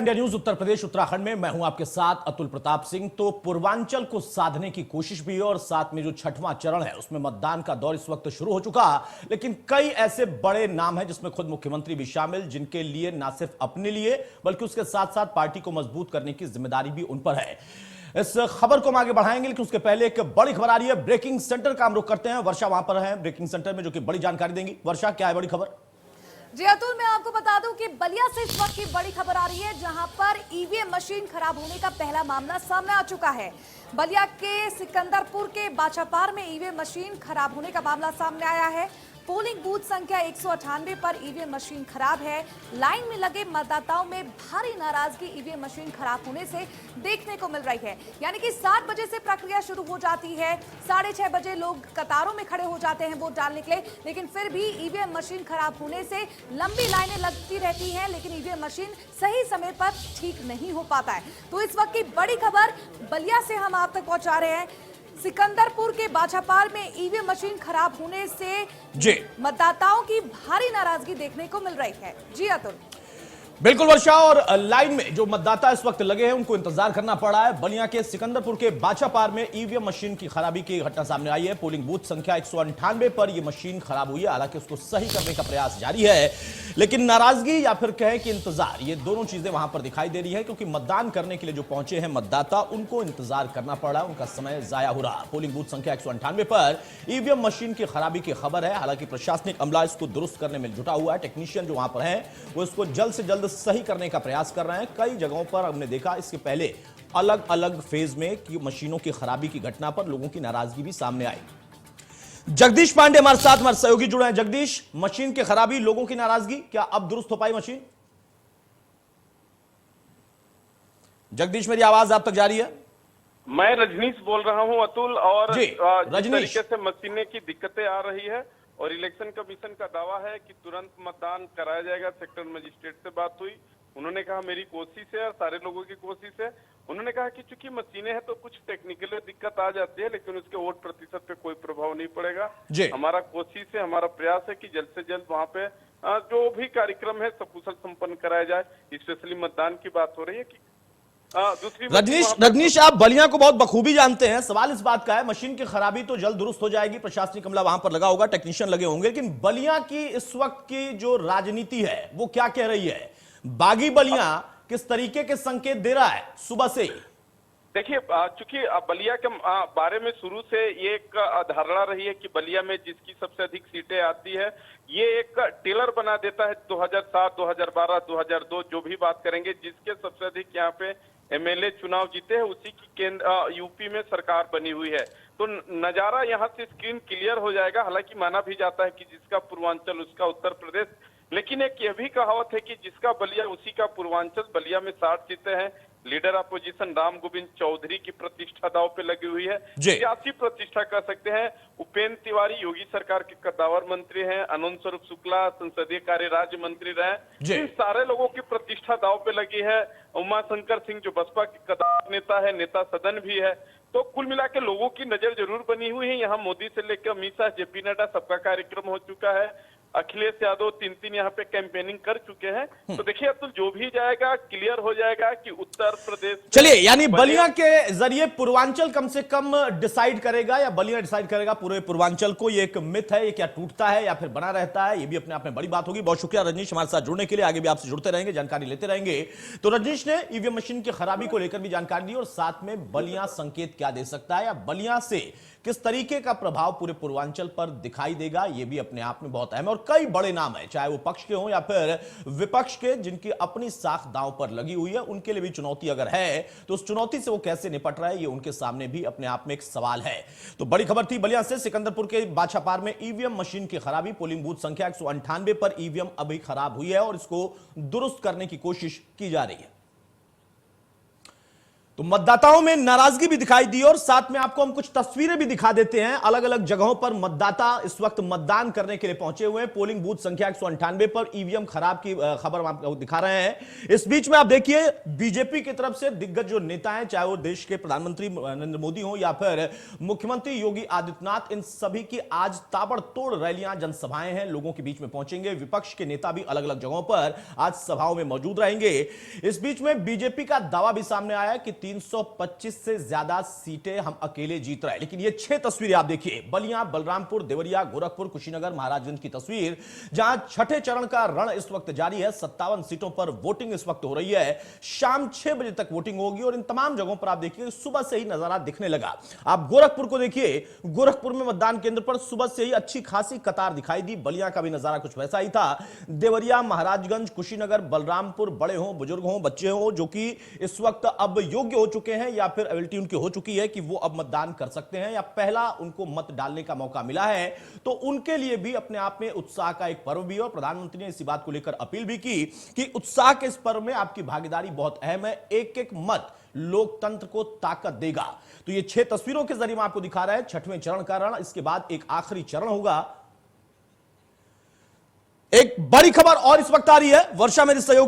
India news Uttar Pradesh Uttarakhand में मैं हूं आपके साथ अतुल प्रताप सिंह। तो पूर्वांचल को साधने की कोशिश भी है और साथ में जो छठवां चरण है उसमें मतदान का दौर इस वक्त शुरू हो चुका, लेकिन कई ऐसे बड़े नाम हैं जिसमें खुद मुख्यमंत्री भी शामिल, जिनके लिए ना सिर्फ अपने लिए बल्कि उसके साथ साथ पार्टी को मजबूत करने की जिम्मेदारी भी उन पर है। इस खबर को हम आगे बढ़ाएंगे, लेकिन उसके पहले एक बड़ी खबर आ रही है। ब्रेकिंग सेंटर का हम रुख करते हैं। वर्षा वहां पर है ब्रेकिंग सेंटर में, जो कि बड़ी जानकारी देंगी। वर्षा, क्या है बड़ी खबर? जी अतुल, मैं आपको बता दूं कि बलिया से इस वक्त की बड़ी खबर आ रही है, जहां पर ईवीएम मशीन खराब होने का पहला मामला सामने आ चुका है। बलिया के सिकंदरपुर के बाछापार में ईवीएम मशीन खराब होने का मामला सामने आया है। पोलिंग बूथ संख्या 198 पर ईवीएम मशीन खराब है। लाइन में लगे मतदाताओं में भारी नाराजगी ईवीएम मशीन खराब होने से देखने को मिल रही है। यानी कि 7 बजे से प्रक्रिया शुरू हो जाती है, 6:30 बजे लोग कतारों में खड़े हो जाते हैं वोट डालने के लिए, लेकिन फिर भी ईवीएम मशीन खराब होने से लंबी लाइनें लगती रहती हैं, लेकिन ईवीएम मशीन सही समय पर ठीक नहीं हो पाता है। तो इस वक्त की बड़ी खबर बलिया से हम आप तक पहुंचा रहे हैं। सिकंदरपुर के बाछापार में ईवीएम मशीन खराब होने से मतदाताओं की भारी नाराजगी देखने को मिल रही है। जी अतुल। बिल्कुल वर्षा, और लाइन में जो मतदाता इस वक्त लगे हैं उनको इंतजार करना पड़ा है। बलिया के सिकंदरपुर के बाछापार में ईवीएम मशीन की खराबी की घटना सामने आई है। पोलिंग बूथ संख्या 198 पर यह मशीन खराब हुई है। हालांकि उसको सही करने का प्रयास जारी है, लेकिन नाराजगी या फिर कहें कि इंतजार, ये दोनों चीजें वहां पर दिखाई दे रही है, क्योंकि मतदान करने के लिए जो पहुंचे हैं मतदाता, उनको इंतजार करना पड़ रहा है, उनका समय जाया हो रहा। पोलिंग बूथ संख्या 198 पर ईवीएम मशीन की खराबी की खबर है। हालांकि प्रशासनिक अमला इसको दुरुस्त करने में जुटा हुआ है। टेक्नीशियन जो वहां पर है वो इसको जल्द से जल्द सही करने का प्रयास कर रहे हैं। कई जगहों पर हमने देखा इसके पहले अलग अलग फेज में कि मशीनों की खराबी की घटना पर लोगों की नाराजगी भी सामने आई। जगदीश पांडे हमारे साथ, हमारे सहयोगी जुड़े हैं। जगदीश, मशीन की खराबी, लोगों की नाराजगी, क्या अब दुरुस्त हो पाई मशीन? जगदीश, मेरी आवाज आप तक जा रही है? मैं रजनीश बोल रहा हूं अतुल। और जिस तरीके से मशीनें की दिक्कतें आ रही है और इलेक्शन कमीशन का दावा है कि तुरंत मतदान कराया जाएगा, सेक्टर मजिस्ट्रेट से बात हुई, उन्होंने कहा मेरी कोशिश है और सारे लोगों की कोशिश है। उन्होंने कहा कि चूंकि मशीनें हैं तो कुछ टेक्निकल दिक्कत आ जाती है, लेकिन उसके वोट प्रतिशत पे कोई प्रभाव नहीं पड़ेगा। हमारा कोशिश है, हमारा प्रयास है कि जल्द से जल्द वहाँ पे जो भी कार्यक्रम है सकुशल संपन्न कराया जाए। स्पेशली मतदान की बात हो रही है कि रजनीश, आप बलिया को बहुत बखूबी जानते हैं। सवाल इस बात का है, मशीन की खराबी तो जल्द दुरुस्त हो जाएगी, प्रशासनिक अमला वहां पर लगा होगा, टेक्नीशियन लगे होंगे, लेकिन बलिया की इस वक्त की जो राजनीति है वो क्या कह रही है? बागी बलिया किस तरीके के संकेत दे रहा है सुबह से ही? देखिए, चूंकि बलिया के बारे में शुरू से ये एक धारणा रही है कि बलिया में जिसकी सबसे अधिक सीटें आती है ये एक टेलर बना देता है। 2007, 2012, 2002 जो भी बात करेंगे, जिसके सबसे अधिक यहाँ पे एमएलए चुनाव जीते हैं उसी की यूपी में सरकार बनी हुई है। तो नजारा यहाँ से स्क्रीन क्लियर हो जाएगा। हालांकि माना भी जाता है कि जिसका पूर्वांचल उसका उत्तर प्रदेश, लेकिन एक यह भी कहावत है कि जिसका बलिया उसी का पूर्वांचल। बलिया में 60 सीटें हैं। लीडर अपोजिशन राम गोविंद चौधरी की प्रतिष्ठा दांव पे लगी हुई है, सियासी प्रतिष्ठा कह सकते हैं। उपेंद्र तिवारी योगी सरकार के कद्दावर मंत्री हैं। आनंद स्वरूप शुक्ला संसदीय कार्य राज्य मंत्री रहे। इन सारे लोगों की प्रतिष्ठा दांव पे लगी है। उमा शंकर सिंह जो बसपा के कद्दावर नेता है, नेता सदन भी है। तो कुल मिला के लोगों की नजर जरूर बनी हुई है। यहाँ मोदी से लेकर अमित शाह, जेपी नड्डा सबका कार्यक्रम हो चुका है। अखिलेश यादव 3 यहाँ पे कैंपेनिंग कर चुके हैं। तो देखिए अतुल, जो भी जाएगा क्लियर हो जाएगा कि उत्तर प्रदेश। चलिए, यानी बलिया के जरिए पूर्वांचल कम से कम डिसाइड करेगा या बलिया डिसाइड करेगा पूरे पूर्वांचल को? ये एक मिथ है, ये क्या टूटता है या फिर बना रहता है? ये भी अपने आप में बड़ी बात होगी। बहुत शुक्रिया रजनीश हमारे साथ जुड़ने के लिए। आगे भी आपसे जुड़ते रहेंगे, जानकारी लेते रहेंगे। तो रजनीश ने ईवीएम मशीन की खराबी को लेकर भी जानकारी दी और साथ में बलिया संकेत क्या दे सकता है या बलिया से किस तरीके का प्रभाव पूरे पूर्वांचल पर दिखाई देगा, यह भी अपने आप में बहुत अहम है। और कई बड़े नाम है, चाहे वो पक्ष के हों या फिर विपक्ष के, जिनकी अपनी साख दांव पर लगी हुई है। उनके लिए भी चुनौती अगर है तो उस चुनौती से वो कैसे निपट रहा है, ये उनके सामने भी अपने आप में एक सवाल है। तो बड़ी खबर थी बलिया से। सिकंदरपुर के बाछापार में ईवीएम मशीन की खराबी, पोलिंग बूथ संख्या 198 पर ईवीएम अभी खराब हुई है और इसको दुरुस्त करने की कोशिश की जा रही है। तो मतदाताओं में नाराजगी भी दिखाई दी और साथ में आपको हम कुछ तस्वीरें भी दिखा देते हैं। अलग अलग जगहों पर मतदाता इस वक्त मतदान करने के लिए पहुंचे हुए हैं। पोलिंग बूथ संख्या 198 पर ईवीएम खराब की खबर हम आपको दिखा रहे हैं। इस बीच में आप देखिए बीजेपी की तरफ से दिग्गज जो नेता हैं, चाहे वो देश के प्रधानमंत्री नरेंद्र मोदी हो या फिर मुख्यमंत्री योगी आदित्यनाथ, इन सभी की आज ताबड़तोड़ रैलियां, जनसभाएं हैं, लोगों के बीच में पहुंचेंगे। विपक्ष के नेता भी अलग अलग जगहों पर आज सभाओं में मौजूद रहेंगे। इस बीच में बीजेपी का दावा भी सामने आया है कि 325 से ज्यादा सीटें हम अकेले जीत रहे हैं। लेकिन ये 6 तस्वीरें आप देखिए, बलिया, बलरामपुर, देवरिया, गोरखपुर, कुशीनगर, महाराजगंज की तस्वीर, जहां छठे चरण का रण इस वक्त जारी है। 57 सीटों पर वोटिंग इस वक्त हो रही है। शाम 6 बजे तक वोटिंग होगी और इन तमाम जगहों पर आप देखिए सुबह से ही नजारा दिखने लगा। आप गोरखपुर को देखिए, गोरखपुर में मतदान केंद्र पर सुबह से ही अच्छी खासी कतार दिखाई दी। बलिया का भी नजारा कुछ वैसा ही था। देवरिया, महाराजगंज, कुशीनगर, बलरामपुर, बड़े हों, बुजुर्ग हों, बच्चे हों, जो कि इस वक्त अब योग्य हो चुके हैं या फिर एबिलिटी उनकी हो चुकी है कि वो अब मतदान कर सकते हैं या पहला उनको मत डालने का मौका मिला है, तो उनके लिए भी अपने आप में उत्साह का एक पर्व भी है। और प्रधानमंत्री ने इसी बात को लेकर अपील भी की कि उत्साह के इस पर्व में आपकी भागीदारी बहुत अहम है। एक एक मत लोकतंत्र को ताकत देगा। तो ये 6 तस्वीरों के जरिए मैं आपको दिखा रहा है छठवें चरण का रण। इसके बाद एक आखिरी चरण होगा। एक बड़ी खबर और इस वक्त आ रही है। वर्षा मेरी सहयोगी